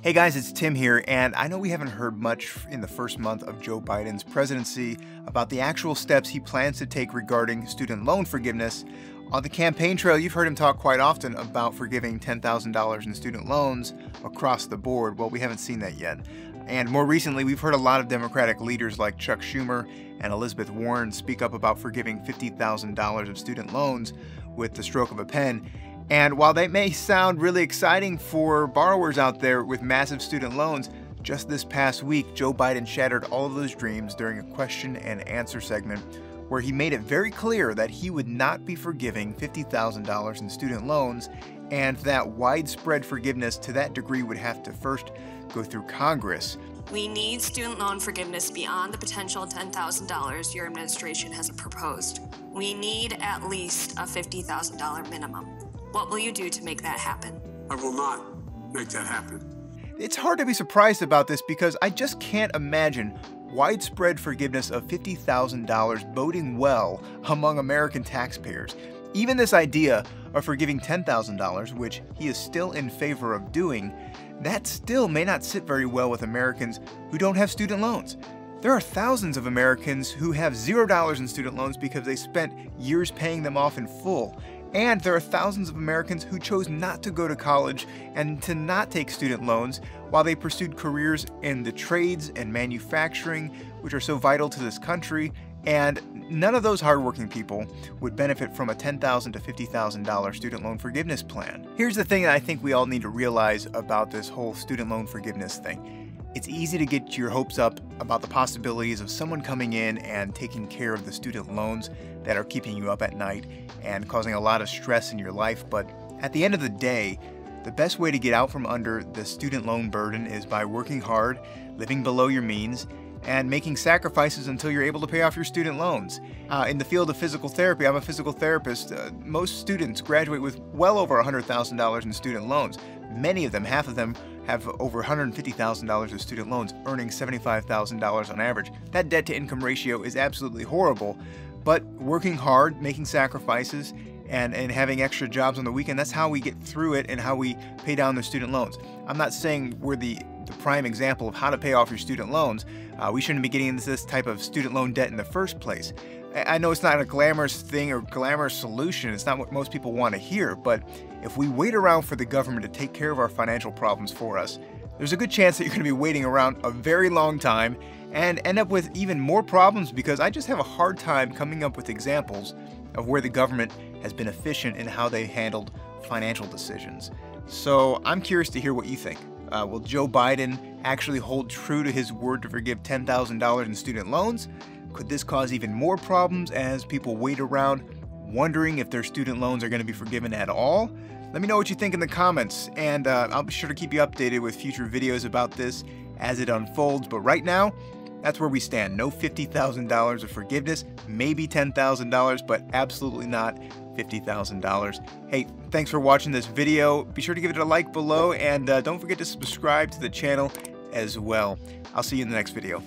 Hey guys, it's Tim here, and I know we haven't heard much in the first month of Joe Biden's presidency about the actual steps he plans to take regarding student loan forgiveness. On the campaign trail, you've heard him talk quite often about forgiving $10,000 in student loans across the board. Well, we haven't seen that yet. And more recently, we've heard a lot of Democratic leaders like Chuck Schumer and Elizabeth Warren speak up about forgiving $50,000 of student loans with the stroke of a pen. And while that may sound really exciting for borrowers out there with massive student loans, just this past week, Joe Biden shattered all of those dreams during a question and answer segment where he made it very clear that he would not be forgiving $50,000 in student loans, and that widespread forgiveness to that degree would have to first go through Congress. We need student loan forgiveness beyond the potential $10,000 your administration has proposed. We need at least a $50,000 minimum. What will you do to make that happen? I will not make that happen. It's hard to be surprised about this because I just can't imagine widespread forgiveness of $50,000 boding well among American taxpayers. Even this idea of forgiving $10,000, which he is still in favor of doing, that still may not sit very well with Americans who don't have student loans. There are thousands of Americans who have $0 in student loans because they spent years paying them off in full. And there are thousands of Americans who chose not to go to college and to not take student loans while they pursued careers in the trades and manufacturing, which are so vital to this country. And none of those hardworking people would benefit from a $10,000 to $50,000 student loan forgiveness plan. Here's the thing that I think we all need to realize about this whole student loan forgiveness thing. It's easy to get your hopes up about the possibilities of someone coming in and taking care of the student loans that are keeping you up at night and causing a lot of stress in your life. But at the end of the day, the best way to get out from under the student loan burden is by working hard, living below your means, and making sacrifices until you're able to pay off your student loans. In the field of physical therapy, I'm a physical therapist. Most students graduate with well over $100,000 in student loans. Many of them, half of them, have over $150,000 of student loans, earning $75,000 on average. That debt-to-income ratio is absolutely horrible, but working hard, making sacrifices, and having extra jobs on the weekend, that's how we get through it and how we pay down the student loans. I'm not saying we're the prime example of how to pay off your student loans. We shouldn't be getting into this type of student loan debt in the first place. I know it's not a glamorous thing or glamorous solution. It's not what most people want to hear, but if we wait around for the government to take care of our financial problems for us, there's a good chance that you're going to be waiting around a very long time and end up with even more problems, because I just have a hard time coming up with examples of where the government has been efficient in how they handled financial decisions. So I'm curious to hear what you think. Will Joe Biden actually hold true to his word to forgive $10,000 in student loans? Could this cause even more problems as people wait around wondering if their student loans are going to be forgiven at all? Let me know what you think in the comments, and I'll be sure to keep you updated with future videos about this as it unfolds. But right now, that's where we stand. No $50,000 of forgiveness, maybe $10,000, but absolutely not $50,000. Hey, thanks for watching this video. Be sure to give it a like below, and don't forget to subscribe to the channel as well. I'll see you in the next video.